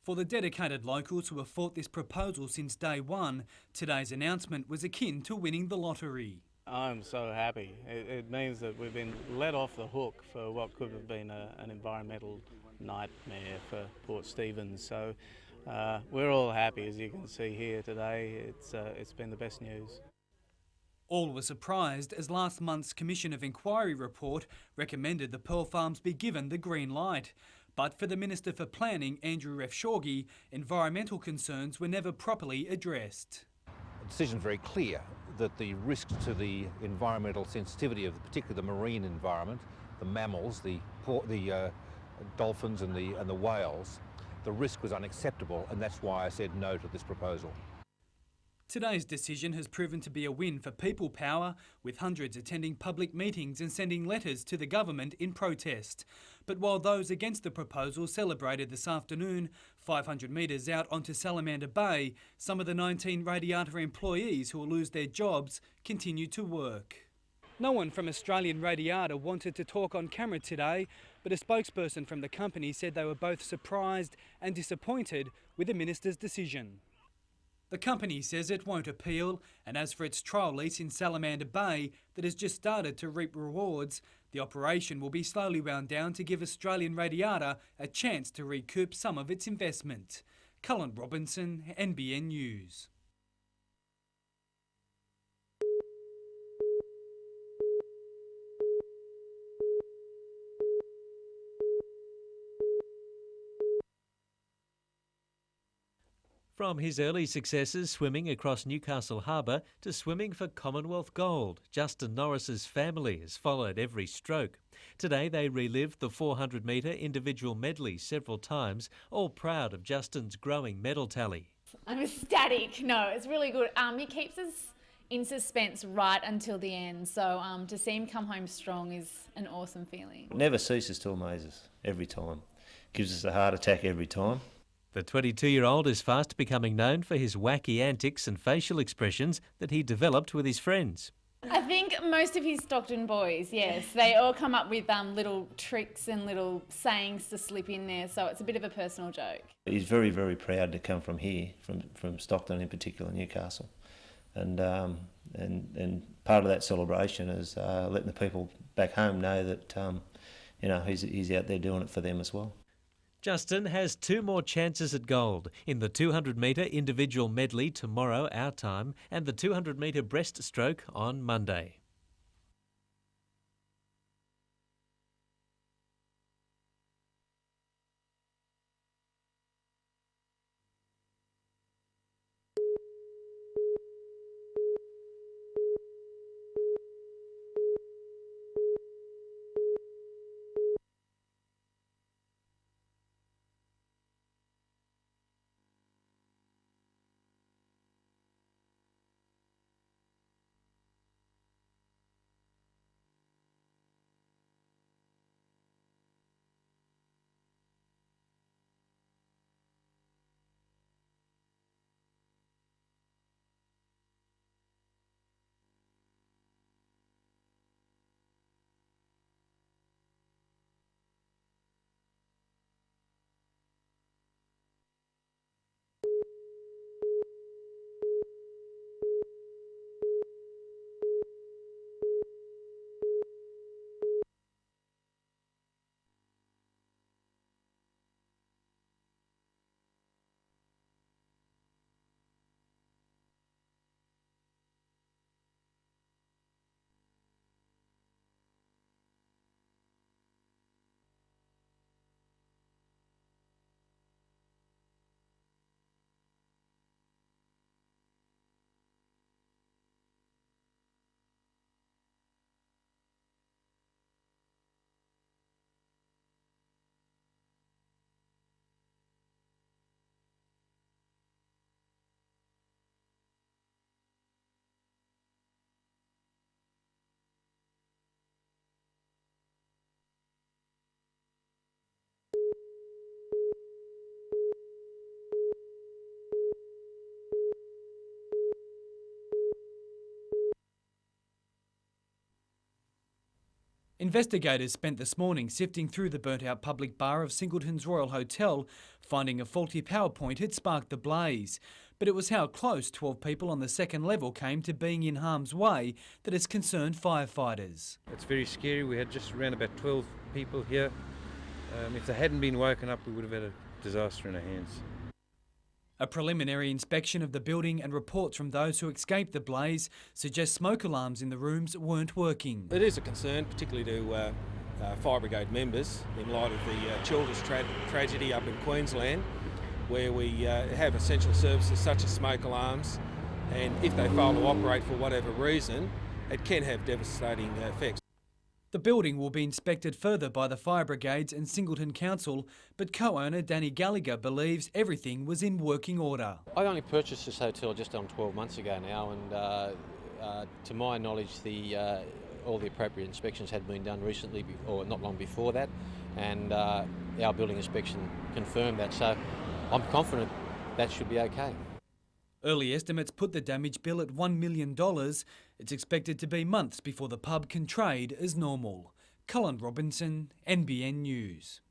For the dedicated locals who have fought this proposal since day one, today's announcement was akin to winning the lottery. I'm so happy. It means that we've been let off the hook for what could have been an environmental nightmare for Port Stephens. So we're all happy, as you can see here today. It's been the best news. All were surprised as last month's Commission of Inquiry report recommended the pearl farms be given the green light. But for the Minister for Planning, Andrew Refshorgi, environmental concerns were never properly addressed. The decision is very clear that the risks to the environmental sensitivity of particularly the marine environment, the mammals, the dolphins and the whales, the risk was unacceptable, and that's why I said no to this proposal. Today's decision has proven to be a win for people power, with hundreds attending public meetings and sending letters to the government in protest. But while those against the proposal celebrated this afternoon, 500 metres out onto Salamander Bay, some of the 19 Radiata employees who will lose their jobs continue to work. No one from Australian Radiata wanted to talk on camera today, but a spokesperson from the company said they were both surprised and disappointed with the minister's decision. The company says it won't appeal, and as for its trial lease in Salamander Bay that has just started to reap rewards, the operation will be slowly wound down to give Australian Radiata a chance to recoup some of its investment. Cullen Robinson, NBN News. From his early successes swimming across Newcastle Harbour to swimming for Commonwealth gold, Justin Norris's family has followed every stroke. Today they relived the 400-metre individual medley several times, all proud of Justin's growing medal tally. I'm ecstatic. No, it's really good. He keeps us in suspense right until the end. So to see him come home strong is an awesome feeling. It never ceases to amaze us every time. Gives us a heart attack every time. The 22-year-old is fast becoming known for his wacky antics and facial expressions that he developed with his friends. I think most of his Stockton boys, yes, they all come up with little tricks and little sayings to slip in there, so it's a bit of a personal joke. He's very, very proud to come from here, from Stockton in particular, Newcastle. And part of that celebration is letting the people back home know that he's out there doing it for them as well. Justin has 2 more chances at gold in the 200-metre individual medley tomorrow our time and the 200-metre breaststroke on Monday. Investigators spent this morning sifting through the burnt-out public bar of Singleton's Royal Hotel, finding a faulty power point had sparked the blaze. But it was how close 12 people on the second level came to being in harm's way that has concerned firefighters. It's very scary. We had just around about 12 people here. If they hadn't been woken up, we would have had a disaster in our hands. A preliminary inspection of the building and reports from those who escaped the blaze suggest smoke alarms in the rooms weren't working. It is a concern, particularly to fire brigade members, in light of the Childers tragedy up in Queensland, where we have essential services such as smoke alarms, and if they fail to operate for whatever reason, it can have devastating effects. The building will be inspected further by the fire brigades and Singleton Council, but co-owner Danny Gallagher believes everything was in working order. I only purchased this hotel just on 12 months ago now, and to my knowledge all the appropriate inspections had been done recently, or not long before that, and our building inspection confirmed that, so I'm confident that should be okay. Early estimates put the damage bill at $1 million. It's expected to be months before the pub can trade as normal. Cullen Robinson, NBN News.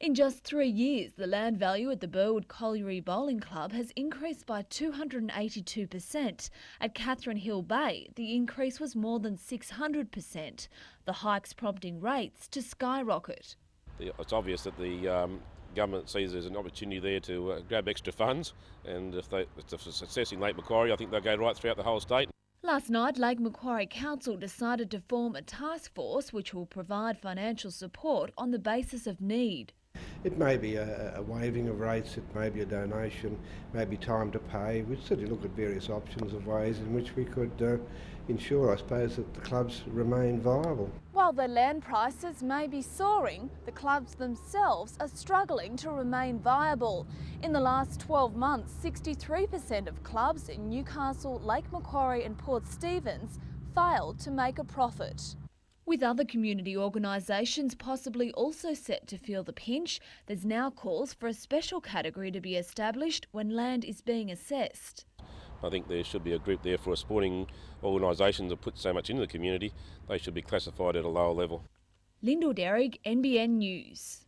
In just 3 years, the land value at the Burwood Colliery Bowling Club has increased by 282%. At Catherine Hill Bay, the increase was more than 600%, the hikes prompting rates to skyrocket. It's obvious that the government sees there's an opportunity there to grab extra funds, and if it's a success in Lake Macquarie, I think they'll go right throughout the whole state. Last night, Lake Macquarie Council decided to form a task force which will provide financial support on the basis of need. It may be a waiving of rates, it may be a donation, maybe time to pay. We'd certainly look at various options of ways in which we could ensure, I suppose, that the clubs remain viable. While the land prices may be soaring, the clubs themselves are struggling to remain viable. In the last 12 months, 63% of clubs in Newcastle, Lake Macquarie and Port Stephens failed to make a profit. With other community organisations possibly also set to feel the pinch, there's now calls for a special category to be established when land is being assessed. I think there should be a group there for sporting organisations that put so much into the community. They should be classified at a lower level. Lyndall Derrick, NBN News.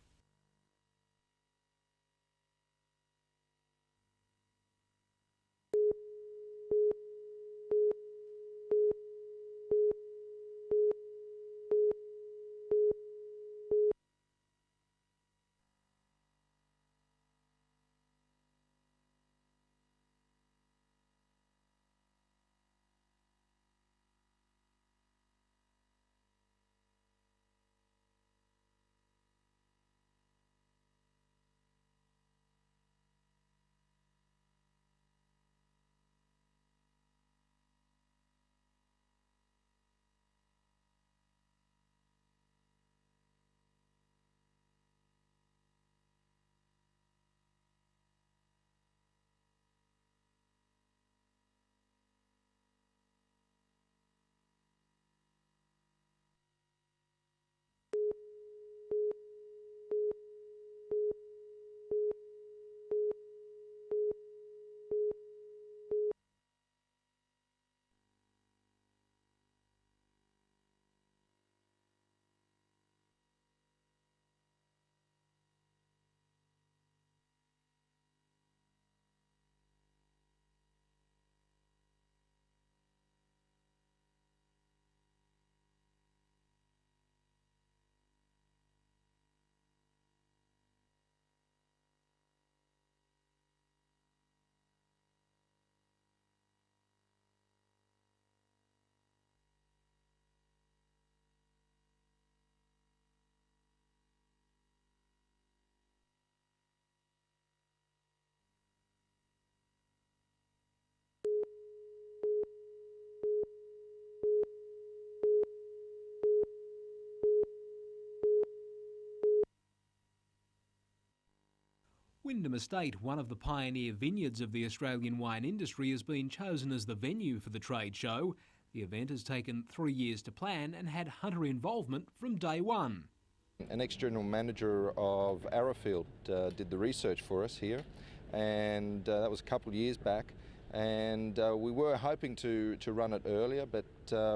Wyndham Estate, one of the pioneer vineyards of the Australian wine industry, has been chosen as the venue for the trade show. The event has taken 3 years to plan and had hunter involvement from day one. An ex-general manager of Arrowfield did the research for us here, and that was a couple of years back. And we were hoping to run it earlier, but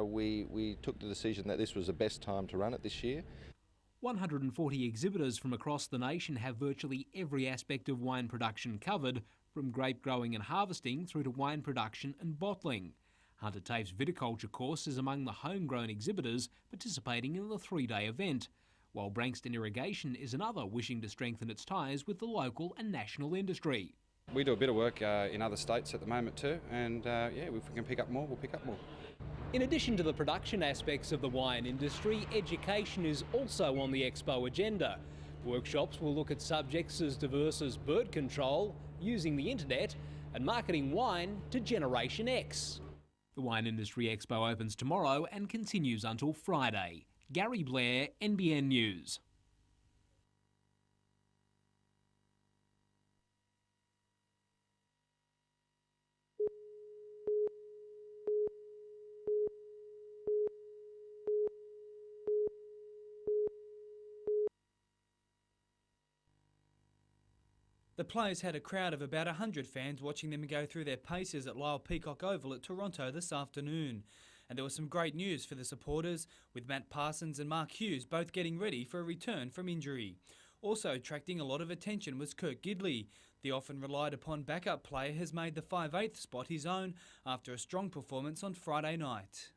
we took the decision that this was the best time to run it this year. 140 exhibitors from across the nation have virtually every aspect of wine production covered, from grape growing and harvesting through to wine production and bottling. Hunter Tave's viticulture course is among the homegrown exhibitors participating in the 3-day event, while Brankston Irrigation is another wishing to strengthen its ties with the local and national industry. We do a bit of work in other states at the moment too, and if we can pick up more, we'll pick up more. In addition to the production aspects of the wine industry, education is also on the expo agenda. Workshops will look at subjects as diverse as bird control, using the internet, and marketing wine to Generation X. The Wine Industry Expo opens tomorrow and continues until Friday. Gary Blair, NBN News. The players had a crowd of about 100 fans watching them go through their paces at Lyle Peacock Oval at Toronto this afternoon. And there was some great news for the supporters, with Matt Parsons and Mark Hughes both getting ready for a return from injury. Also attracting a lot of attention was Kurt Gidley. The often relied upon backup player has made the 5/8 spot his own after a strong performance on Friday night.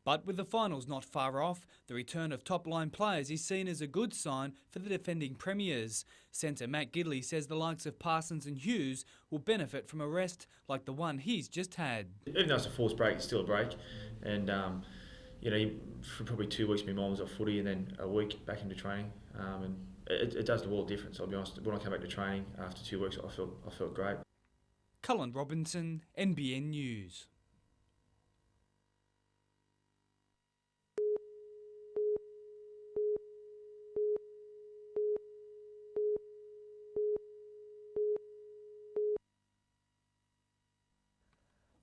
But with the finals not far off, the return of top-line players is seen as a good sign for the defending premiers. Centre Matt Gidley says the likes of Parsons and Hughes will benefit from a rest like the one he's just had. Even though it's a forced break, it's still a break. And, for probably 2 weeks my mum was off footy and then a week back into training. And it does the world of difference, I'll be honest. When I came back to training after 2 weeks, I felt great. Cullen Robinson, NBN News.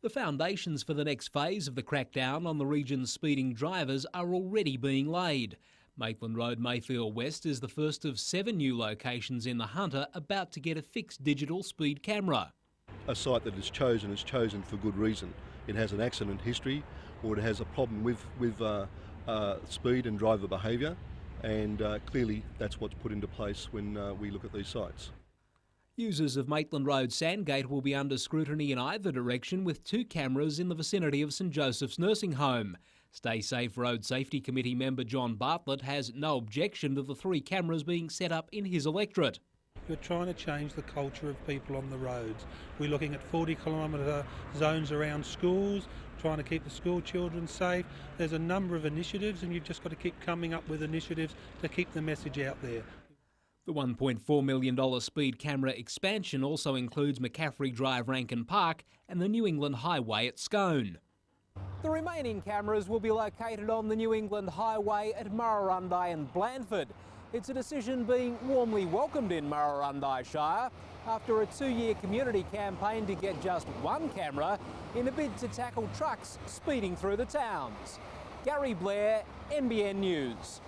The foundations for the next phase of the crackdown on the region's speeding drivers are already being laid. Maitland Road, Mayfield West is the first of 7 new locations in the Hunter about to get a fixed digital speed camera. A site that is chosen for good reason. It has an accident history, or it has a problem with speed and driver behaviour, and clearly that's what's put into place when we look at these sites. Users of Maitland Road Sandgate will be under scrutiny in either direction, with 2 cameras in the vicinity of St Joseph's Nursing Home. Stay Safe Road Safety Committee member John Bartlett has no objection to the 3 cameras being set up in his electorate. We're trying to change the culture of people on the roads. We're looking at 40-kilometre zones around schools, trying to keep the school children safe. There's a number of initiatives, and you've just got to keep coming up with initiatives to keep the message out there. The $1.4 million speed camera expansion also includes McCaffrey Drive, Rankin Park, and the New England Highway at Scone. The remaining cameras will be located on the New England Highway at Murrurundi and Blandford. It's a decision being warmly welcomed in Murrurundi Shire after a 2-year community campaign to get just 1 camera in a bid to tackle trucks speeding through the towns. Gary Blair, NBN News.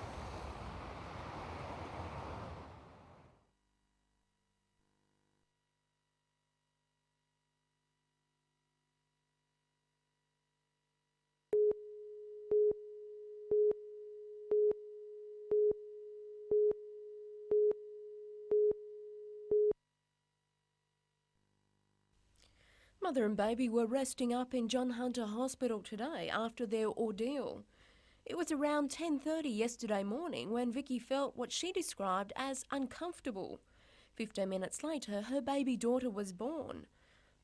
Mother and baby were resting up in John Hunter Hospital today after their ordeal. It was around 10:30 yesterday morning when Vicky felt what she described as uncomfortable. 15 minutes later, her baby daughter was born.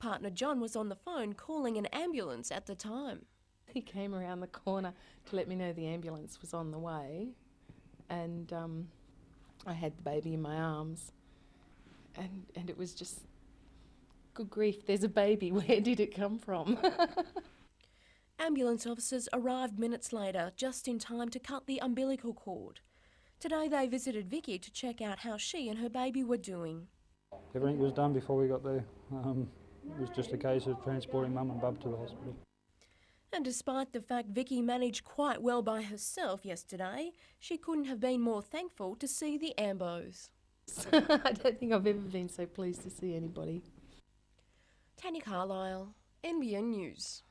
Partner John was on the phone calling an ambulance at the time. He came around the corner to let me know the ambulance was on the way, and I had the baby in my arms, and it was just, good grief, there's a baby, where did it come from? Ambulance officers arrived minutes later, just in time to cut the umbilical cord. Today they visited Vicky to check out how she and her baby were doing. Everything was done before we got there. It was just a case of transporting Mum and Bub to the hospital. And despite the fact Vicky managed quite well by herself yesterday, she couldn't have been more thankful to see the Ambos. I don't think I've ever been so pleased to see anybody. Tanya Carlisle, NBN News.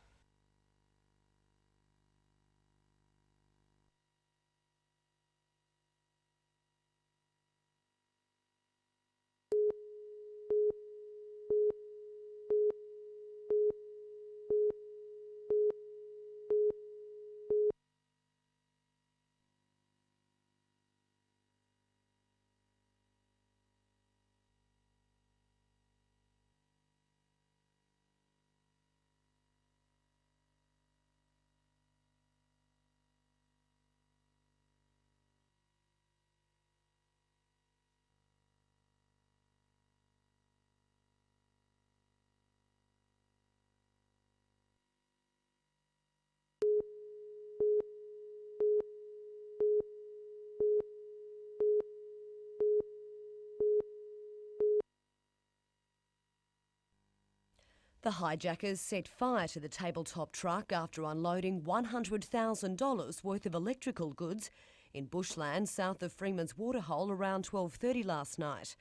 The hijackers set fire to the tabletop truck after unloading $100,000 worth of electrical goods in bushland south of Freeman's Waterhole around 12:30 last night.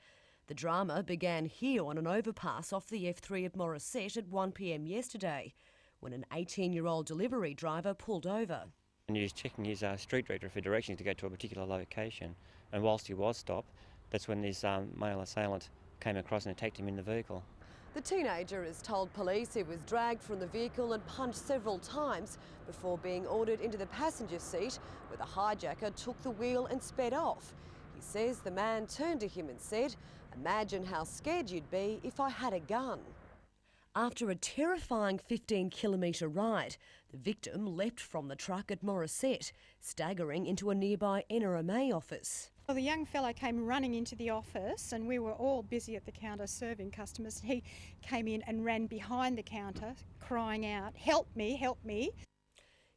The drama began here on an overpass off the F3 at Morisset at 1 p.m. yesterday, when an 18-year-old delivery driver pulled over. And he was checking his street director for directions to go to a particular location, and whilst he was stopped, that's when this male assailant came across and attacked him in the vehicle. The teenager has told police he was dragged from the vehicle and punched several times before being ordered into the passenger seat, where the hijacker took the wheel and sped off. He says the man turned to him and said, "Imagine how scared you'd be if I had a gun." After a terrifying 15-kilometre ride, the victim leapt from the truck at Morisset, staggering into a nearby NRMA office. Well, the young fellow came running into the office and we were all busy at the counter serving customers. He came in and ran behind the counter crying out, "Help me, help me."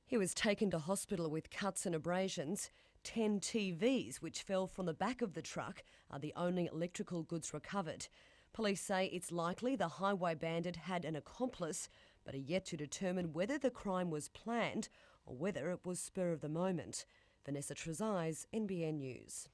He was taken to hospital with cuts and abrasions. 10 TVs which fell from the back of the truck are the only electrical goods recovered. Police say it's likely the highway bandit had an accomplice, but are yet to determine whether the crime was planned or whether it was spur of the moment. Vanessa Trezise, NBN News.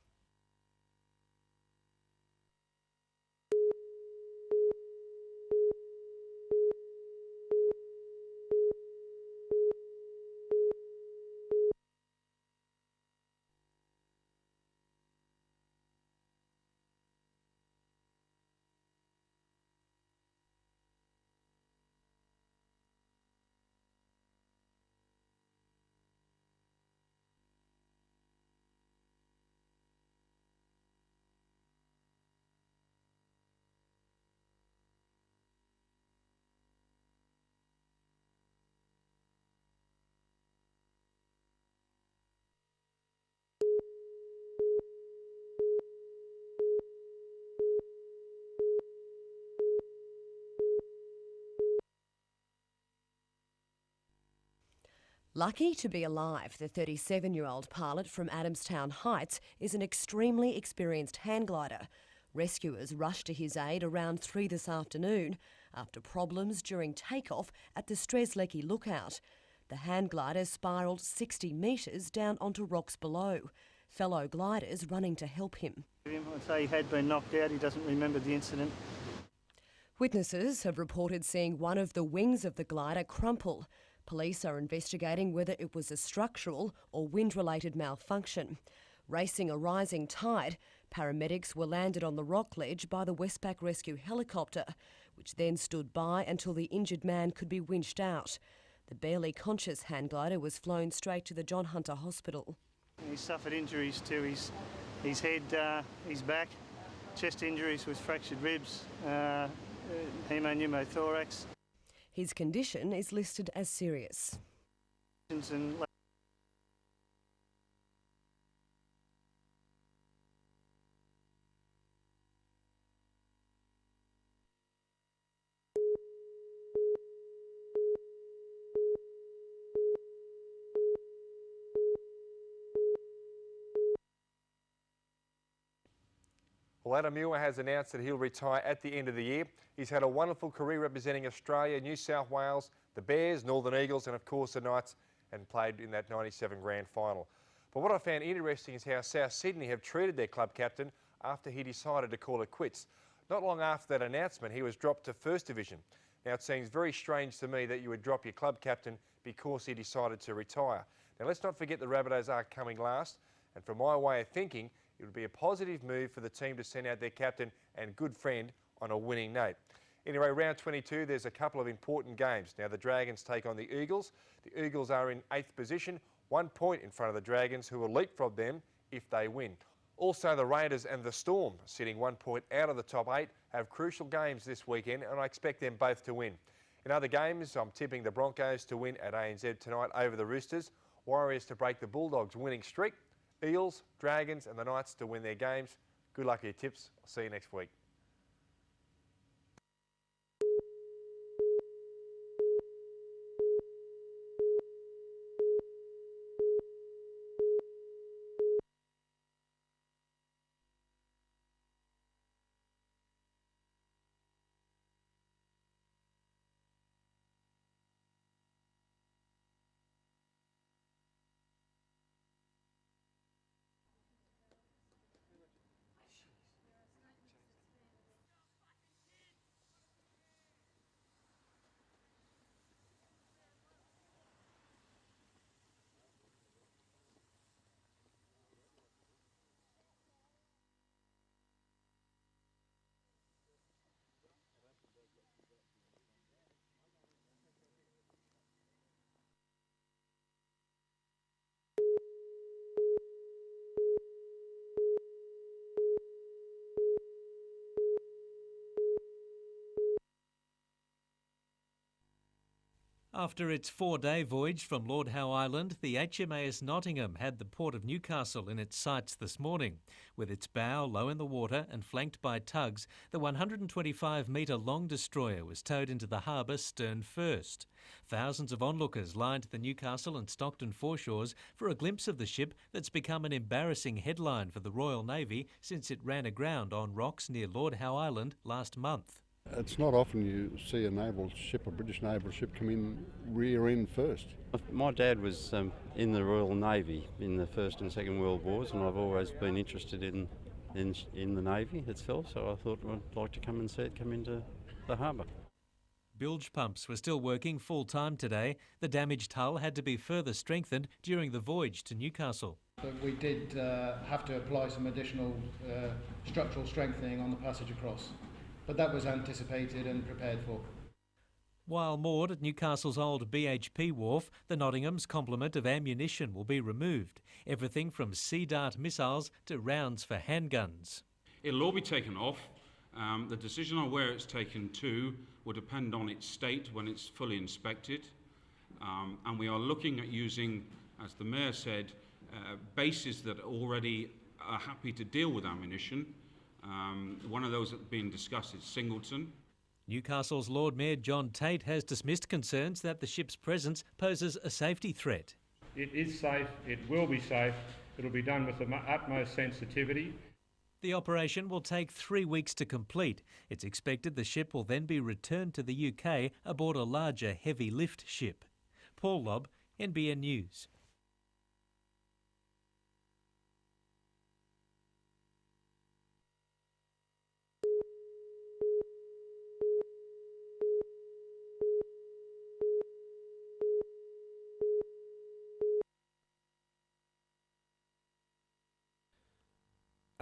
Lucky to be alive, the 37-year-old pilot from Adamstown Heights is an extremely experienced hang glider. Rescuers rushed to his aid around 3 this afternoon after problems during takeoff at the Strait lookout. The hand glider spiralled 60 metres down onto rocks below. Fellow gliders running to help him. I'd say he had been knocked out. He doesn't remember the incident. Witnesses have reported seeing one of the wings of the glider crumple. Police are investigating whether it was a structural or wind-related malfunction. Racing a rising tide, paramedics were landed on the rock ledge by the Westpac rescue helicopter, which then stood by until the injured man could be winched out. The barely conscious hand glider was flown straight to the John Hunter Hospital. He suffered injuries to his head, his back, chest injuries with fractured ribs, pneumothorax. His condition is listed as serious. Well, Adam Muir has announced that he'll retire at the end of the year. He's had a wonderful career representing Australia, New South Wales, the Bears, Northern Eagles and of course the Knights, and played in that 97 grand final. But what I found interesting is how South Sydney have treated their club captain after he decided to call it quits. Not long after that announcement, he was dropped to First Division. Now, it seems very strange to me that you would drop your club captain because he decided to retire. Now, let's not forget the Rabbitohs are coming last, and from my way of thinking, it would be a positive move for the team to send out their captain and good friend on a winning note. Anyway, round 22, there's a couple of important games. Now, the Dragons take on the Eagles. The Eagles are in 8th position, 1 point in front of the Dragons, who will leapfrog them if they win. Also, the Raiders and the Storm, sitting 1 point out of the top 8, have crucial games this weekend, and I expect them both to win. In other games, I'm tipping the Broncos to win at ANZ tonight over the Roosters, Warriors to break the Bulldogs' winning streak, Eels, Dragons and the Knights to win their games. Good luck with your tips. I'll see you next week. After its 4-day voyage from Lord Howe Island, the HMAS Nottingham had the port of Newcastle in its sights this morning. With its bow low in the water and flanked by tugs, the 125-metre long destroyer was towed into the harbour stern first. Thousands of onlookers lined the Newcastle and Stockton foreshores for a glimpse of the ship that's become an embarrassing headline for the Royal Navy since it ran aground on rocks near Lord Howe Island last month. It's not often you see a naval ship, a British naval ship, come in rear end first. My dad was in the Royal Navy in the First and Second World Wars, and I've always been interested in the Navy itself, so I thought I'd like to come and see it come into the harbour. Bilge pumps were still working full-time today. The damaged hull had to be further strengthened during the voyage to Newcastle. But we did have to apply some additional structural strengthening on the passage across. But that was anticipated and prepared for. While moored at Newcastle's old BHP wharf, the Nottingham's complement of ammunition will be removed. Everything from Sea Dart missiles to rounds for handguns. It'll all be taken off. The decision on where it's taken to will depend on its state when it's fully inspected. And we are looking at using, as the Mayor said, bases that already are happy to deal with ammunition. One of those that's being discussed is Singleton. Newcastle's Lord Mayor John Tate has dismissed concerns that the ship's presence poses a safety threat. It is safe, it will be safe, it'll be done with the utmost sensitivity. The operation will take 3 weeks to complete. It's expected the ship will then be returned to the UK aboard a larger heavy lift ship. Paul Lobb, NBN News.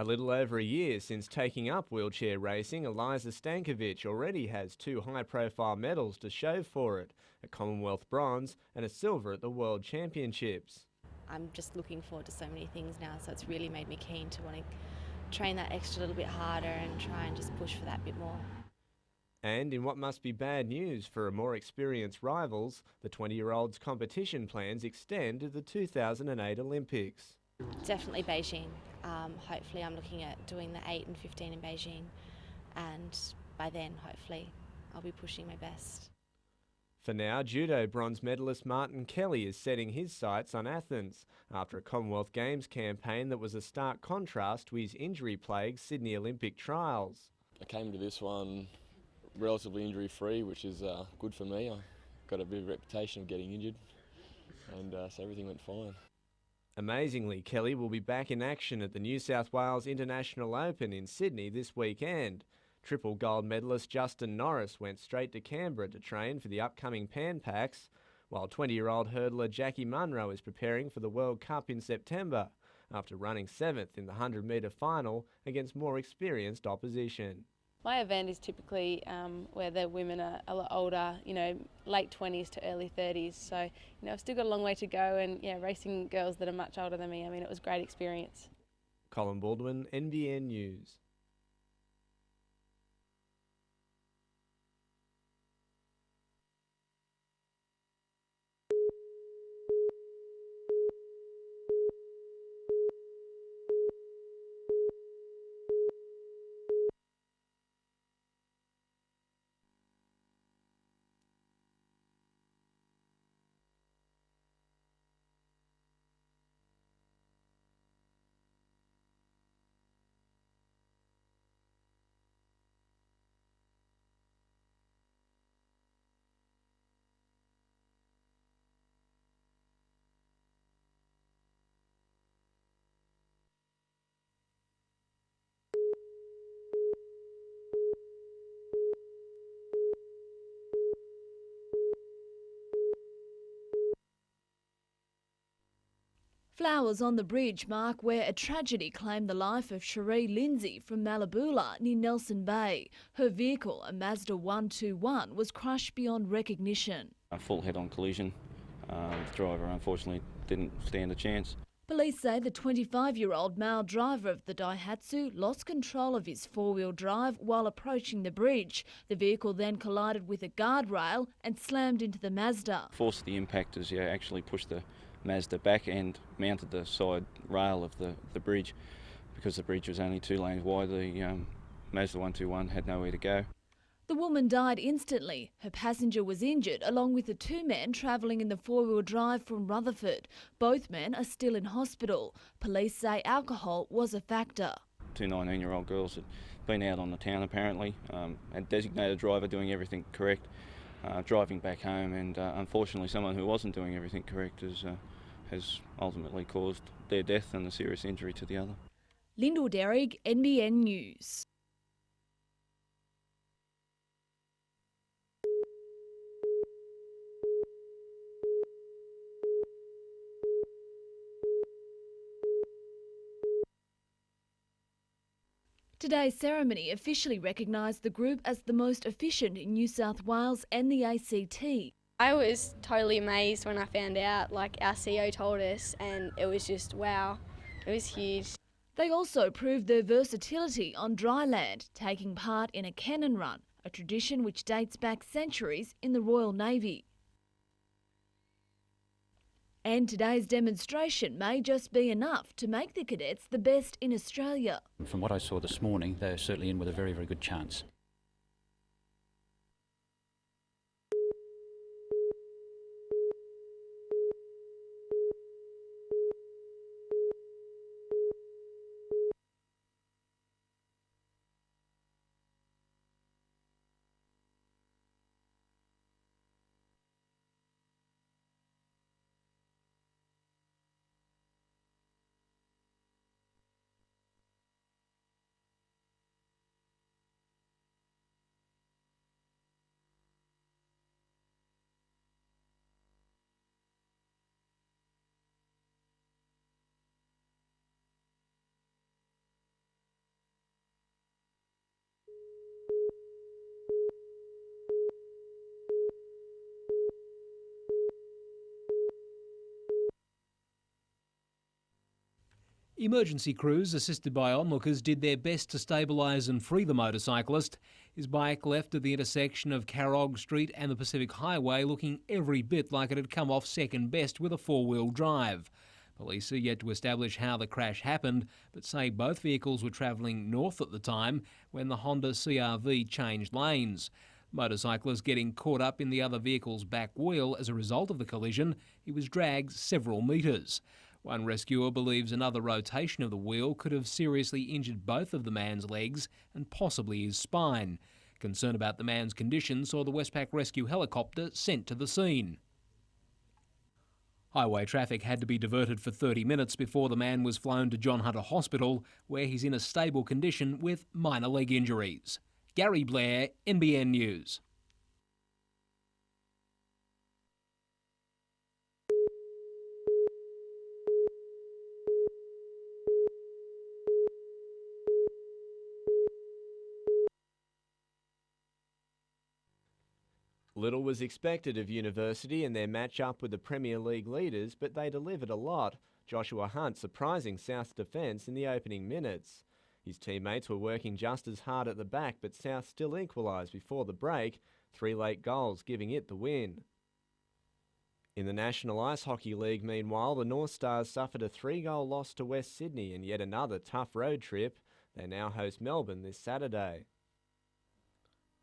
A little over a year since taking up wheelchair racing, Eliza Stankovic already has 2 high-profile medals to show for it, a Commonwealth bronze and a silver at the World Championships. I'm just looking forward to so many things now, so it's really made me keen to want to train that extra little bit harder and try and just push for that bit more. And in what must be bad news for more experienced rivals, the 20-year-olds' competition plans extend to the 2008 Olympics. Definitely Beijing. Hopefully I'm looking at doing the 8 and 15 in Beijing, and by then hopefully I'll be pushing my best. For now, judo bronze medalist Martin Kelly is setting his sights on Athens after a Commonwealth Games campaign that was a stark contrast to his injury-plagued Sydney Olympic trials. I came to this one relatively injury-free, which is good for me. I got a bit of a reputation of getting injured, and so everything went fine. Amazingly, Kelly will be back in action at the New South Wales International Open in Sydney this weekend. Triple gold medalist Justin Norris went straight to Canberra to train for the upcoming Pan Pacs, while 20-year-old hurdler Jackie Munro is preparing for the World Cup in September after running 7th in the 100-metre final against more experienced opposition. My event is typically where the women are a lot older, late 20s to early 30s. So, I've still got a long way to go, and racing girls that are much older than me, it was a great experience. Colin Baldwin, NBN News. Flowers on the bridge mark where a tragedy claimed the life of Cherie Lindsay from Malabula near Nelson Bay. Her vehicle, a Mazda 121, was crushed beyond recognition. A full head-on collision. The driver unfortunately didn't stand a chance. Police say the 25-year-old male driver of the Daihatsu lost control of his four-wheel drive while approaching the bridge. The vehicle then collided with a guardrail and slammed into the Mazda. Force of the impact has actually pushed the Mazda back and mounted the side rail of the bridge. Because the bridge was only 2 lanes wide, the Mazda 121 had nowhere to go. The woman died instantly. Her passenger was injured, along with the 2 men travelling in the four-wheel drive from Rutherford. Both men are still in hospital. Police say alcohol was a factor. 2 19-year-old girls had been out on the town apparently, and designated driver doing everything correct, driving back home, and unfortunately someone who wasn't doing everything correct has ultimately caused their death and a serious injury to the other. Lyndall Derrick, NBN News. Today's ceremony officially recognised the group as the most efficient in New South Wales and the ACT. I was totally amazed when I found out, our CEO told us, and it was just wow, it was huge. They also proved their versatility on dry land, taking part in a cannon run, a tradition which dates back centuries in the Royal Navy. And today's demonstration may just be enough to make the cadets the best in Australia. From what I saw this morning, they're certainly in with a very, very good chance. Emergency crews, assisted by onlookers, did their best to stabilise and free the motorcyclist. His bike left at the intersection of Carrog Street and the Pacific Highway looking every bit like it had come off second best with a four-wheel drive. Police are yet to establish how the crash happened, but say both vehicles were travelling north at the time when the Honda CR-V changed lanes. Motorcyclist getting caught up in the other vehicle's back wheel as a result of the collision. He was dragged several metres. One rescuer believes another rotation of the wheel could have seriously injured both of the man's legs and possibly his spine. Concern about the man's condition saw the Westpac rescue helicopter sent to the scene. Highway traffic had to be diverted for 30 minutes before the man was flown to John Hunter Hospital, where he's in a stable condition with minor leg injuries. Gary Blair, NBN News. Little was expected of University in their match-up with the Premier League leaders, but they delivered a lot. Joshua Hunt surprising South's defence in the opening minutes. His teammates were working just as hard at the back, but South still equalised before the break, 3 late goals giving it the win. In the National Ice Hockey League, meanwhile, the North Stars suffered a 3-goal loss to West Sydney in yet another tough road trip. They now host Melbourne this Saturday.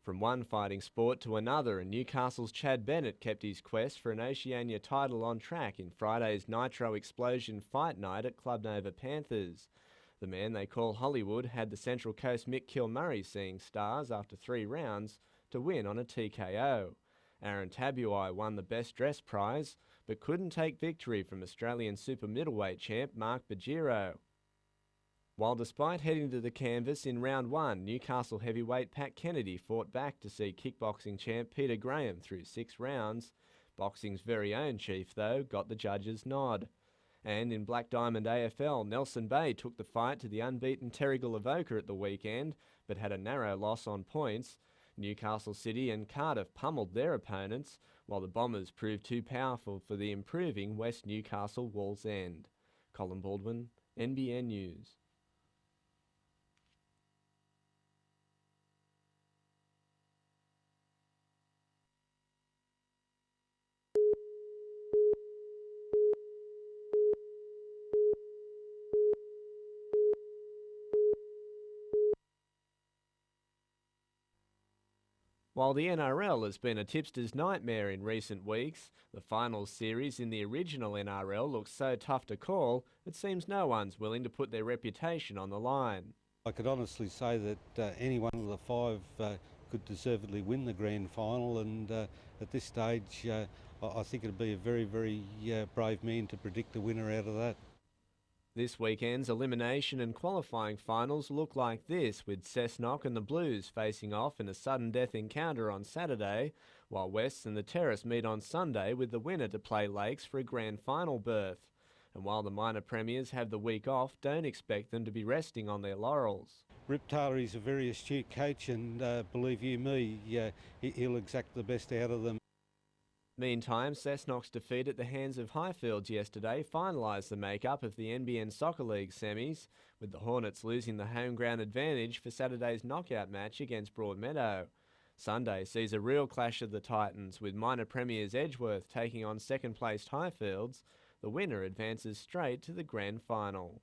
From one fighting sport to another, and Newcastle's Chad Bennett kept his quest for an Oceania title on track in Friday's Nitro Explosion Fight Night at Club Nova Panthers. The man they call Hollywood had the Central Coast Mick Kilmurray seeing stars after 3 rounds to win on a TKO. Aaron Tabuai won the Best Dress prize, but couldn't take victory from Australian super middleweight champ Mark Bajiro. While despite heading to the canvas in round 1, Newcastle heavyweight Pat Kennedy fought back to see kickboxing champ Peter Graham through 6 rounds. Boxing's very own chief, though, got the judge's nod. And in Black Diamond AFL, Nelson Bay took the fight to the unbeaten Terrigal Avoca at the weekend, but had a narrow loss on points. Newcastle City and Cardiff pummeled their opponents, while the Bombers proved too powerful for the improving West Newcastle Wallsend. Colin Baldwin, NBN News. While the NRL has been a tipster's nightmare in recent weeks, the finals series in the original NRL looks so tough to call, it seems no one's willing to put their reputation on the line. I could honestly say that any one of the 5 could deservedly win the grand final, and at this stage I think it'd be a very, very brave man to predict the winner out of that. This weekend's elimination and qualifying finals look like this, with Cessnock and the Blues facing off in a sudden death encounter on Saturday, while Wests and the Terrace meet on Sunday with the winner to play Lakes for a grand final berth. And while the minor premiers have the week off, don't expect them to be resting on their laurels. Rip Taylor is a very astute coach, and believe you me, he'll exact the best out of them. Meantime, Cessnock's defeat at the hands of Highfields yesterday finalised the makeup of the NBN Soccer League semis, with the Hornets losing the home ground advantage for Saturday's knockout match against Broadmeadow. Sunday sees a real clash of the Titans, with minor premiers Edgeworth taking on second-placed Highfields. The winner advances straight to the grand final.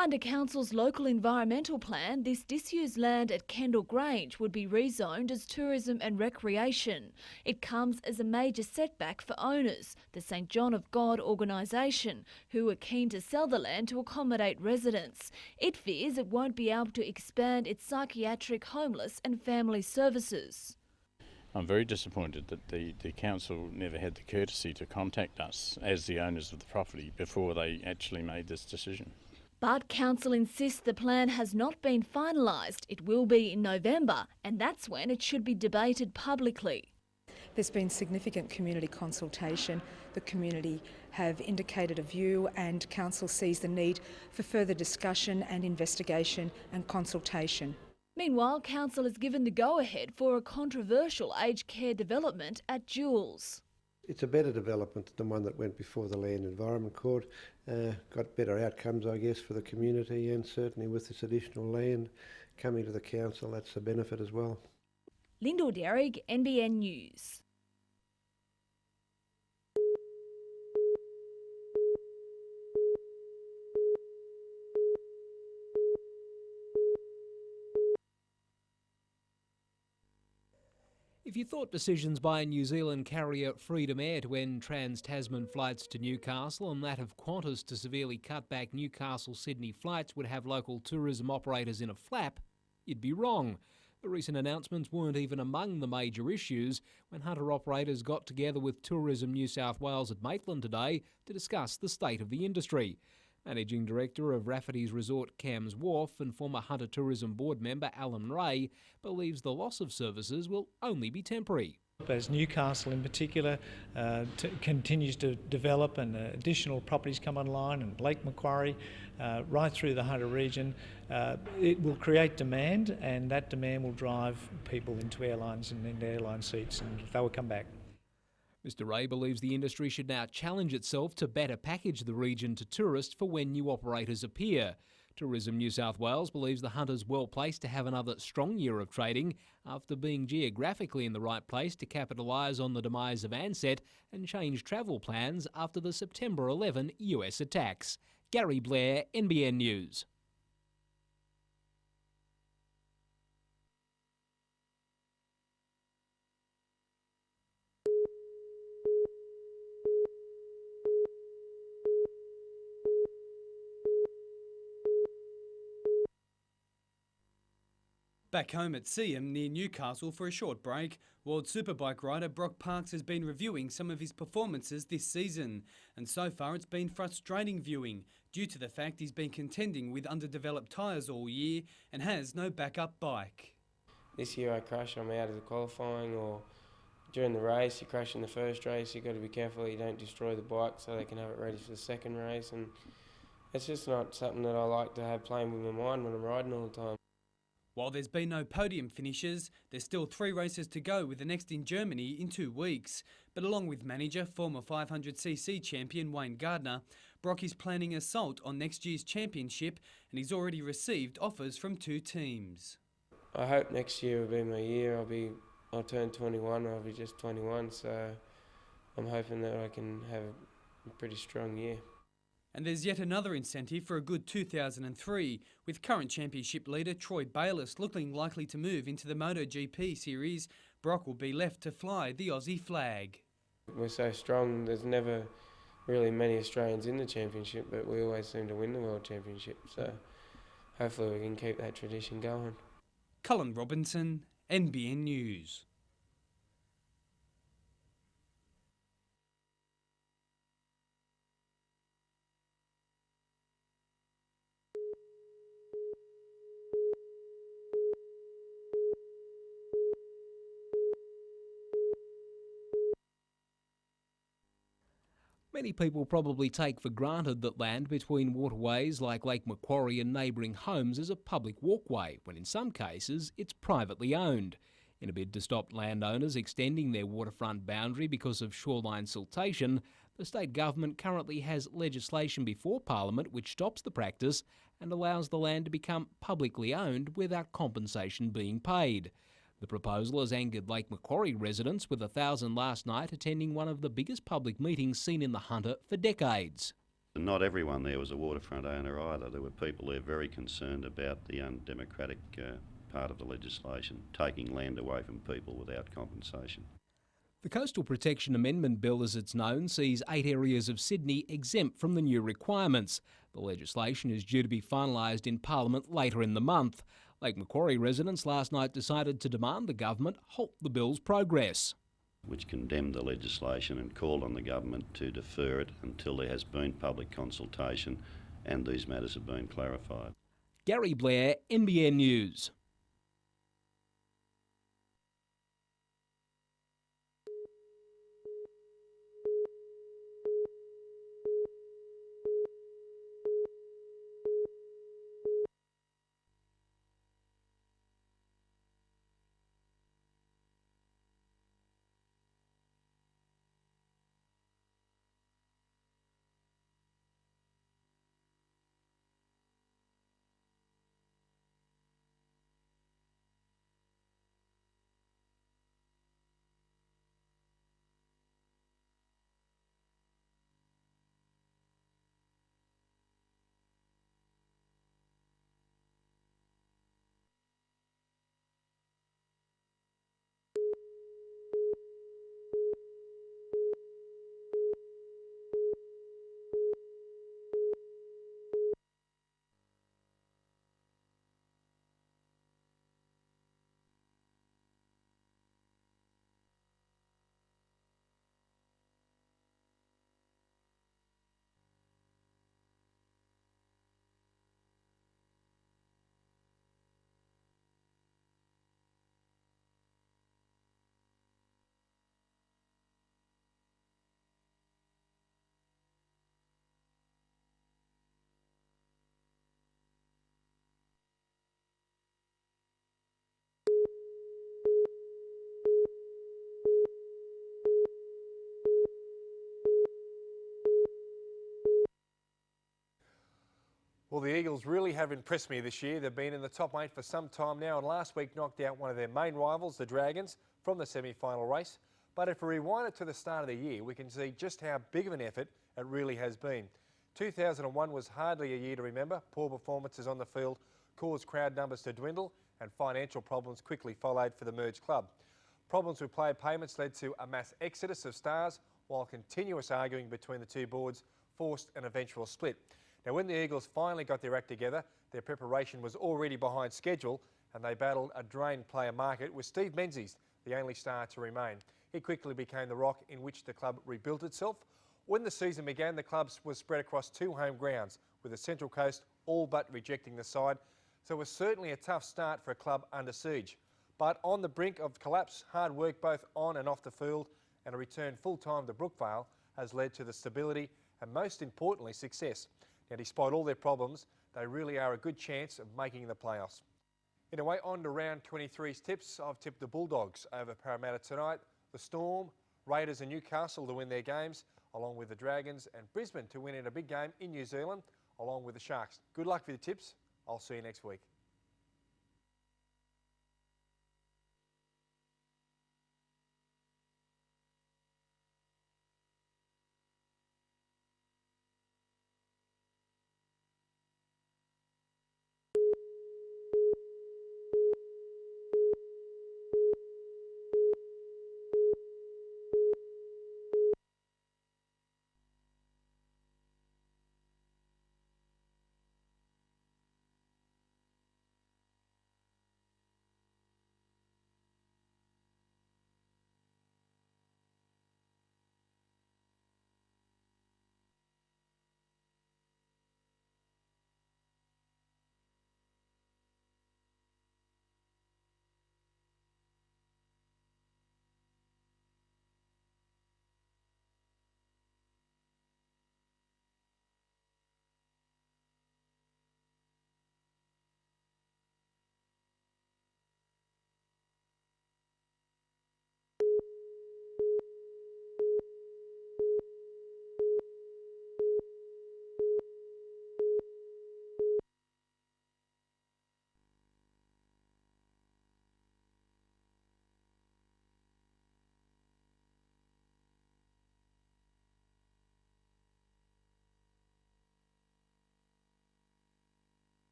Under Council's local environmental plan, this disused land at Kendall Grange would be rezoned as tourism and recreation. It comes as a major setback for owners, the St John of God organisation, who are keen to sell the land to accommodate residents. It fears it won't be able to expand its psychiatric, homeless and family services. I'm very disappointed that the council never had the courtesy to contact us as the owners of the property before they actually made this decision. But Council insists the plan has not been finalised. It will be in November, and that's when it should be debated publicly. There's been significant community consultation. The community have indicated a view, and Council sees the need for further discussion and investigation and consultation. Meanwhile, Council has given the go-ahead for a controversial aged care development at Jules. It's a better development than one that went before the Land Environment Court. Got better outcomes, I guess, for the community, and certainly with this additional land coming to the council, that's a benefit as well. Lyndall Derrick, NBN News. If you thought decisions by New Zealand carrier Freedom Air to end trans-Tasman flights to Newcastle and that of Qantas to severely cut back Newcastle-Sydney flights would have local tourism operators in a flap, you'd be wrong. The recent announcements weren't even among the major issues when Hunter operators got together with Tourism New South Wales at Maitland today to discuss the state of the industry. Managing Director of Rafferty's Resort Cams Wharf and former Hunter Tourism Board member Alan Ray believes the loss of services will only be temporary. As Newcastle in particular continues to develop and additional properties come online, and Lake Macquarie right through the Hunter region, it will create demand, and that demand will drive people into airlines and into airline seats, and they will come back. Mr Ray believes the industry should now challenge itself to better package the region to tourists for when new operators appear. Tourism New South Wales believes the Hunter's well placed to have another strong year of trading after being geographically in the right place to capitalise on the demise of Ansett and change travel plans after the September 11 US attacks. Gary Blair, NBN News. Back home at Seaham near Newcastle for a short break, World Superbike rider Brock Parks has been reviewing some of his performances this season, and so far it's been frustrating viewing due to the fact he's been contending with underdeveloped tyres all year and has no backup bike. This year I crash, I'm out of the qualifying, or during the race, you crash in the first race, you've got to be careful that you don't destroy the bike so they can have it ready for the second race, and it's just not something that I like to have playing with my mind when I'm riding all the time. While there's been no podium finishes, there's still 3 races to go, with the next in Germany in 2 weeks. But along with manager, former 500cc champion Wayne Gardner, Brock is planning assault on next year's championship, and he's already received offers from 2 teams. I hope next year will be my year. I'll turn 21, I'll be just 21, so I'm hoping that I can have a pretty strong year. And there's yet another incentive for a good 2003, with current championship leader Troy Bayliss looking likely to move into the MotoGP series. Brock will be left to fly the Aussie flag. We're so strong, there's never really many Australians in the championship, but we always seem to win the World Championship, so hopefully we can keep that tradition going. Colin Robinson, NBN News. Many people probably take for granted that land between waterways like Lake Macquarie and neighbouring homes is a public walkway, when in some cases it's privately owned. In a bid to stop landowners extending their waterfront boundary because of shoreline siltation, the state government currently has legislation before Parliament which stops the practice and allows the land to become publicly owned without compensation being paid. The proposal has angered Lake Macquarie residents, with 1,000 last night attending one of the biggest public meetings seen in the Hunter for decades. Not everyone there was a waterfront owner either. There were people there very concerned about the undemocratic part of the legislation, taking land away from people without compensation. The Coastal Protection Amendment Bill, as it's known, sees 8 areas of Sydney exempt from the new requirements. The legislation is due to be finalised in Parliament later in the month. Lake Macquarie residents last night decided to demand the government halt the bill's progress, which condemned the legislation and called on the government to defer it until there has been public consultation and these matters have been clarified. Gary Blair, NBN News. Well, the Eagles really have impressed me this year. They've been in the top 8 for some time now and last week knocked out one of their main rivals, the Dragons, from the semi-final race. But if we rewind it to the start of the year, we can see just how big of an effort it really has been. 2001 was hardly a year to remember. Poor performances on the field caused crowd numbers to dwindle and financial problems quickly followed for the merged club. Problems with player payments led to a mass exodus of stars, while continuous arguing between the two boards forced an eventual split. Now, when the Eagles finally got their act together, their preparation was already behind schedule and they battled a drained player market with Steve Menzies, the only star to remain. He quickly became the rock in which the club rebuilt itself. When the season began, the club was spread across 2 home grounds, with the Central Coast all but rejecting the side. So it was certainly a tough start for a club under siege. But on the brink of collapse, hard work both on and off the field and a return full-time to Brookvale has led to the stability and, most importantly, success. Now, despite all their problems, they really are a good chance of making the playoffs. Anyway, on to round 23's tips. I've tipped the Bulldogs over Parramatta tonight, the Storm, Raiders and Newcastle to win their games, along with the Dragons, and Brisbane to win in a big game in New Zealand, along with the Sharks. Good luck with your tips. I'll see you next week.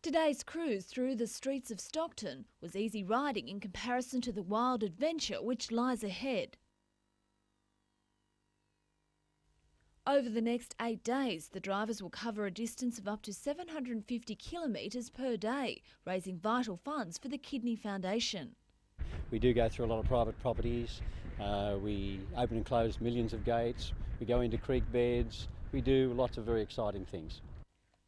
Today's cruise through the streets of Stockton was easy riding in comparison to the wild adventure which lies ahead. Over the next 8 days, the drivers will cover a distance of up to 750 kilometres per day, raising vital funds for the Kidney Foundation. We do go through a lot of private properties. We open and close millions of gates. We go into creek beds. We do lots of very exciting things.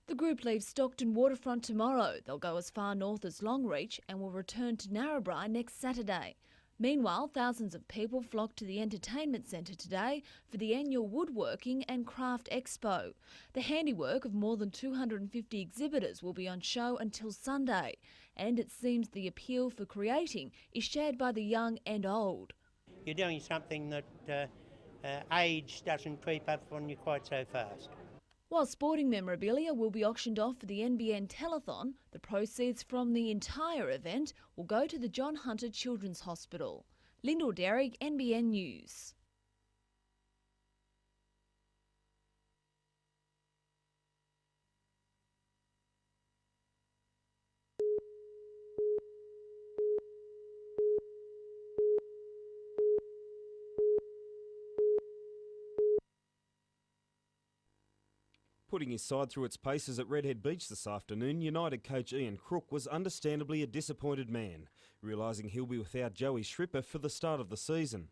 The group leaves Stockton waterfront tomorrow. They'll go as far north as Longreach and will return to Narrabri next Saturday. Meanwhile, thousands of people flocked to the entertainment centre today for the annual Woodworking and Craft Expo. The handiwork of more than 250 exhibitors will be on show until Sunday, and it seems the appeal for creating is shared by the young and old. You're doing something that age doesn't creep up on you quite so fast. While sporting memorabilia will be auctioned off for the NBN Telethon, the proceeds from the entire event will go to the John Hunter Children's Hospital. Lyndall Derrick, NBN News. Putting his side through its paces at Redhead Beach this afternoon, United coach Ian Crook was understandably a disappointed man, realising he'll be without Joey Shripper for the start of the season.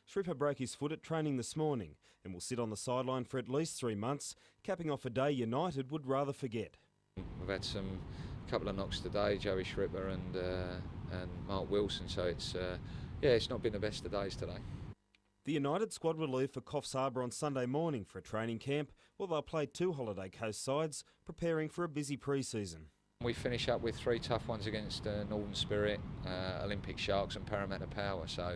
Shripper broke his foot at training this morning and will sit on the sideline for at least 3 months, capping off a day United would rather forget. We've had a couple of knocks today, Joey Shripper and Mark Wilson, so it's not been the best of days today. The United squad will leave for Coffs Harbour on Sunday morning for a training camp, while they'll play 2 Holiday Coast sides, preparing for a busy pre-season. We finish up with 3 tough ones against Northern Spirit, Olympic Sharks and Parramatta Power, so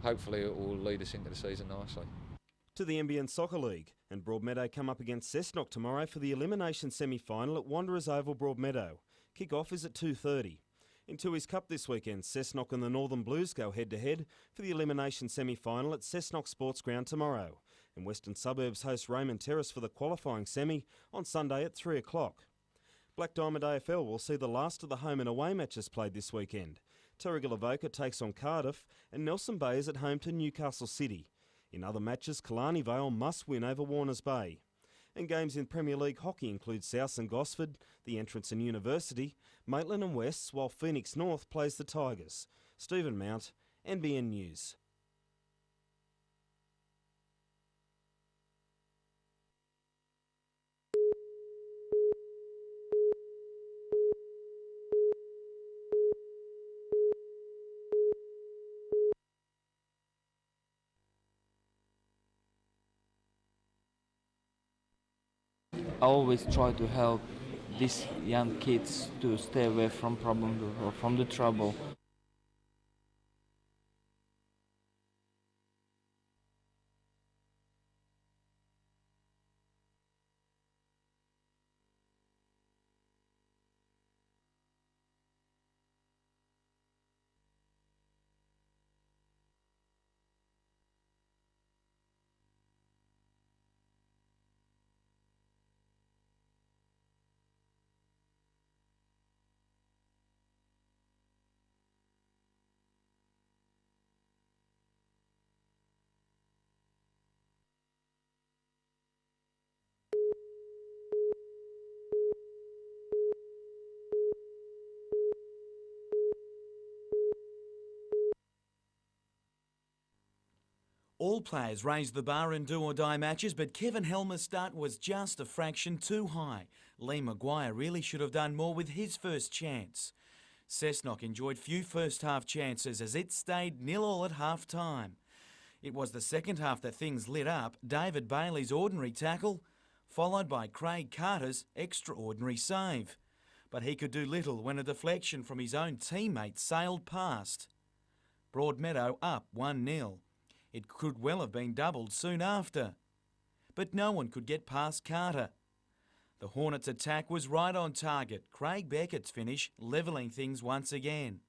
hopefully it will lead us into the season nicely. To the NBN Soccer League, and Broadmeadow come up against Cessnock tomorrow for the elimination semi-final at Wanderers Oval, Broadmeadow. Kick-off is at 2:30. In Tooheys Cup this weekend, Cessnock and the Northern Blues go head-to-head for the elimination semi-final at Cessnock Sports Ground tomorrow. And Western Suburbs host Raymond Terrace for the qualifying semi on Sunday at 3 o'clock. Black Diamond AFL will see the last of the home and away matches played this weekend. Turrigalavoca takes on Cardiff and Nelson Bay is at home to Newcastle City. In other matches, Killarney Vale must win over Warners Bay. And games in Premier League hockey include South and Gosford, the Entrance and University, Maitland and Wests, while Phoenix North plays the Tigers. Stephen Mount, NBN News. I always try to help these young kids to stay away from problems or from the trouble. All players raised the bar in do-or-die matches, but Kevin Helmer's start was just a fraction too high. Lee Maguire really should have done more with his first chance. Cessnock enjoyed few first-half chances as it stayed 0-0 at half-time. It was the second half that things lit up. David Bailey's ordinary tackle, followed by Craig Carter's extraordinary save. But he could do little when a deflection from his own teammate sailed past. Broadmeadow up 1-0. It could well have been doubled soon after. But no one could get past Carter. The Hornets' attack was right on target. Craig Beckett's finish levelling things once again.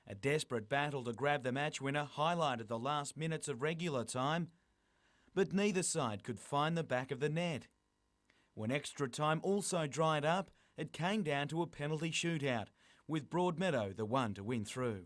A desperate battle to grab the match winner highlighted the last minutes of regular time, but neither side could find the back of the net. When extra time also dried up, it came down to a penalty shootout, with Broadmeadow the one to win through.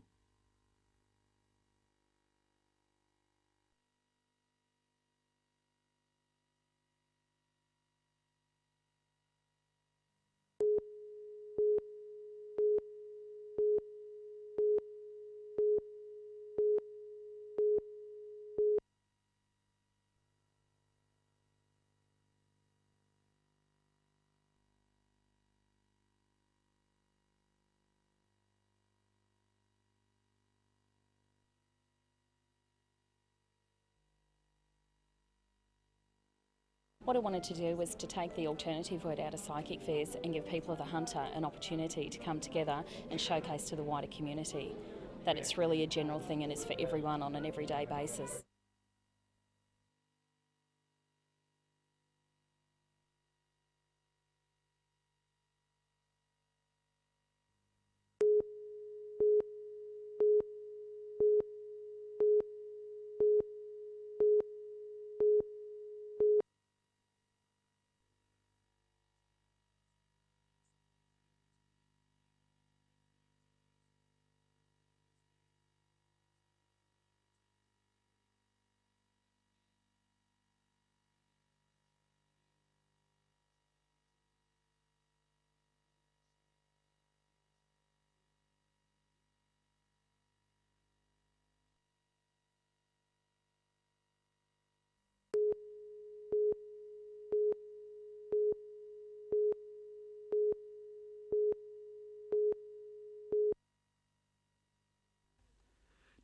What I wanted to do was to take the alternative word out of psychic fairs and give people of the Hunter an opportunity to come together and showcase to the wider community that it's really a general thing and it's for everyone on an everyday basis.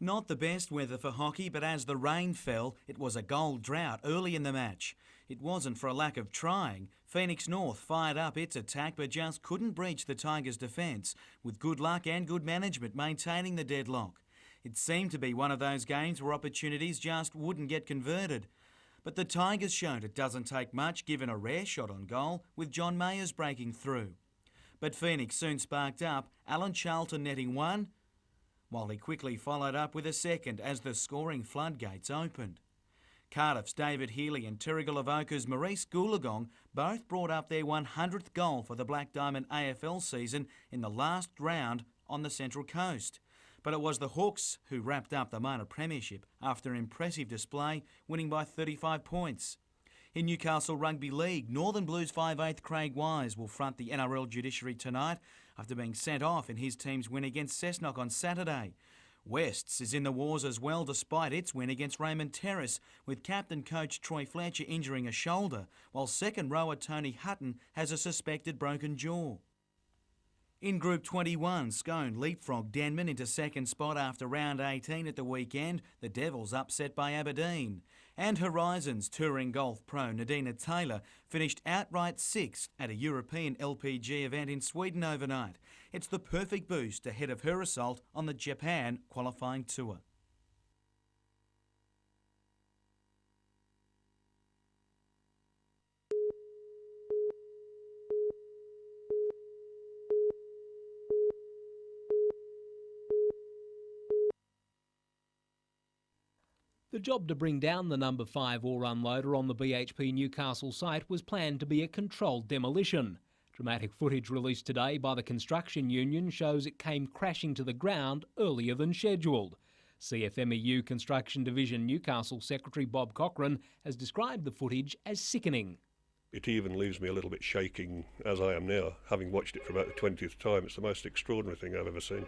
Not the best weather for hockey, but as the rain fell, it was a goal drought early in the match. It wasn't for a lack of trying. Phoenix North fired up its attack but just couldn't breach the Tigers' defence, with good luck and good management maintaining the deadlock. It seemed to be one of those games where opportunities just wouldn't get converted. But the Tigers showed it doesn't take much given a rare shot on goal, with John Mayers breaking through. But Phoenix soon sparked up, Alan Charlton netting one, while he quickly followed up with a second as the scoring floodgates opened. Cardiff's David Healy and Terrigal Avoca's Maurice Goolagong both brought up their 100th goal for the Black Diamond AFL season in the last round on the Central Coast. But it was the Hawks who wrapped up the minor premiership after an impressive display, winning by 35 points. In Newcastle Rugby League, Northern Blues 5/8 Craig Wise will front the NRL judiciary tonight after being sent off in his team's win against Cessnock on Saturday. Wests is in the wars as well despite its win against Raymond Terrace, with captain coach Troy Fletcher injuring a shoulder, while second rower Tony Hutton has a suspected broken jaw. In Group 21, Scone leapfrogged Denman into second spot after round 18 at the weekend, the Devils upset by Aberdeen. And Horizons touring golf pro Nadina Taylor finished outright 6th at a European LPG event in Sweden overnight. It's the perfect boost ahead of her assault on the Japan qualifying tour. The job to bring down the number 5 ore unloader on the BHP Newcastle site was planned to be a controlled demolition. Dramatic footage released today by the construction union shows it came crashing to the ground earlier than scheduled. CFMEU Construction Division Newcastle Secretary Bob Cochran has described the footage as sickening. It even leaves me a little bit shaking as I am now, having watched it for about the 20th time. It's the most extraordinary thing I've ever seen.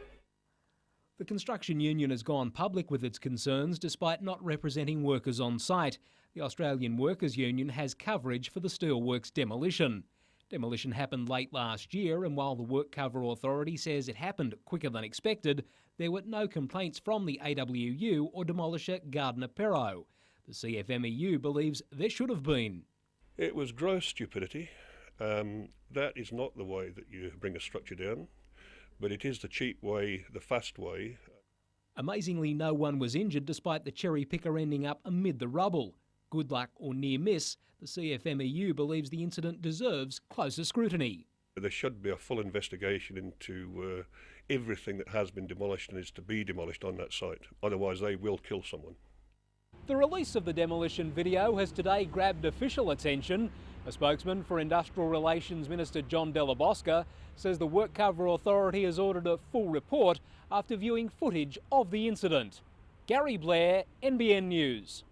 The construction union has gone public with its concerns despite not representing workers on site. The Australian Workers' Union has coverage for the steelworks demolition. Demolition happened late last year, and while the Work Cover Authority says it happened quicker than expected, there were no complaints from the AWU or demolisher Gardner Perrow. The CFMEU believes there should have been. It was gross stupidity. That is not the way that you bring a structure down. But it is the cheap way, the fast way. Amazingly, no one was injured despite the cherry picker ending up amid the rubble. Good luck or near miss, the CFMEU believes the incident deserves closer scrutiny. There should be a full investigation into everything that has been demolished and is to be demolished on that site. Otherwise, they will kill someone. The release of the demolition video has today grabbed official attention. A spokesman for Industrial Relations Minister John Delabosca says the WorkCover Authority has ordered a full report after viewing footage of the incident. Gary Blair, NBN News.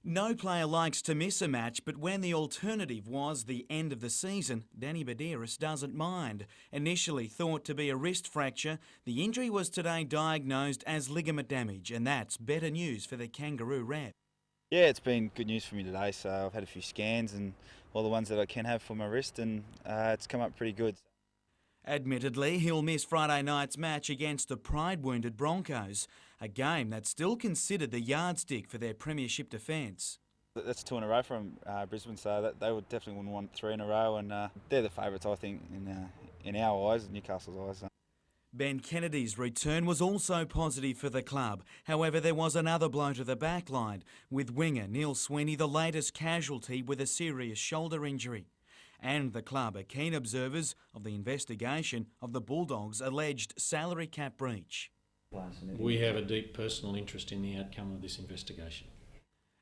No player likes to miss a match, but when the alternative was the end of the season, Danny Badiris doesn't mind. Initially thought to be a wrist fracture, the injury was today diagnosed as ligament damage, and that's better news for the Kangaroo rep. Yeah, it's been good news for me today. So I've had a few scans and all the ones that I can have for my wrist, and it's come up pretty good. Admittedly, he'll miss Friday night's match against the pride-wounded Broncos, a game that's still considered the yardstick for their premiership defence. That's 2 in a row from Brisbane, so they would definitely wouldn't want 3 in a row, and they're the favourites, I think, in our eyes, Newcastle's eyes. Ben Kennedy's return was also positive for the club. However, there was another blow to the back line, with winger Neil Sweeney the latest casualty with a serious shoulder injury. And the club are keen observers of the investigation of the Bulldogs' alleged salary cap breach. We have a deep personal interest in the outcome of this investigation.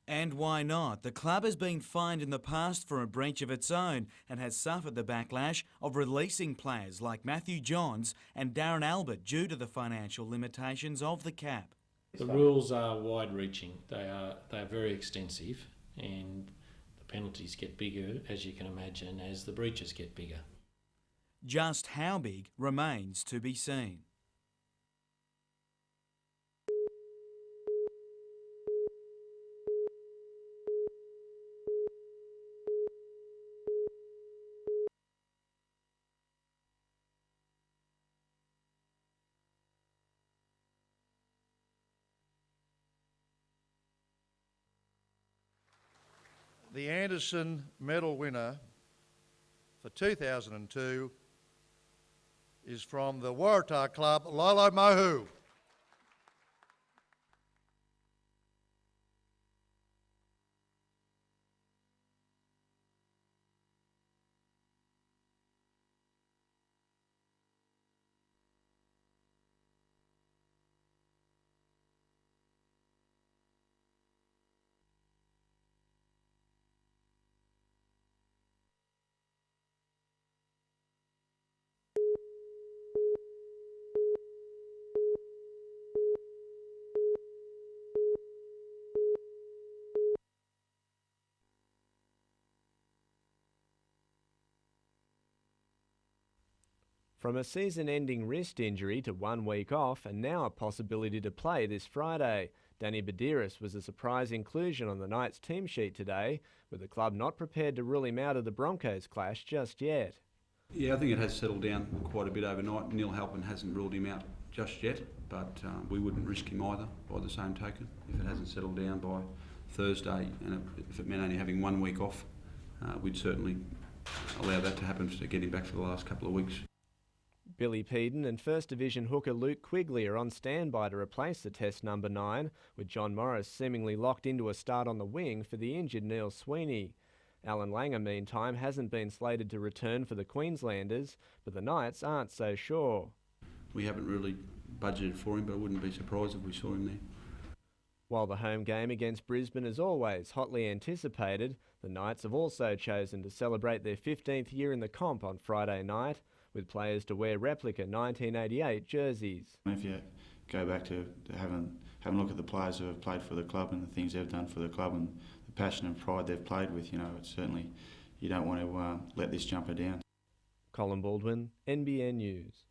And why not? The club has been fined in the past for a breach of its own and has suffered the backlash of releasing players like Matthew Johns and Darren Albert due to the financial limitations of the cap. The rules are wide-reaching. They are very extensive, and the penalties get bigger, as you can imagine, as the breaches get bigger. Just how big remains to be seen. The Anderson Medal winner for 2002 is from the Waratah Club, Lolo Mohu. From a season-ending wrist injury to 1 week off and now a possibility to play this Friday, Danny Badiris was a surprise inclusion on the Knights team sheet today, with the club not prepared to rule him out of the Broncos clash just yet. Yeah, I think it has settled down quite a bit overnight. Neil Halpin hasn't ruled him out just yet, but we wouldn't risk him either by the same token. If it hasn't settled down by Thursday, and if it meant only having 1 week off, we'd certainly allow that to happen to get him back for the last couple of weeks. Billy Peden and First Division hooker Luke Quigley are on standby to replace the Test number 9, with John Morris seemingly locked into a start on the wing for the injured Neil Sweeney. Alan Langer, meantime, hasn't been slated to return for the Queenslanders, but the Knights aren't so sure. We haven't really budgeted for him, but I wouldn't be surprised if we saw him there. While the home game against Brisbane is always hotly anticipated, the Knights have also chosen to celebrate their 15th year in the comp on Friday night, with players to wear replica 1988 jerseys. If you go back to having a look at the players who have played for the club and the things they've done for the club and the passion and pride they've played with, it's certainly, you don't want to let this jumper down. Colin Baldwin, NBN News.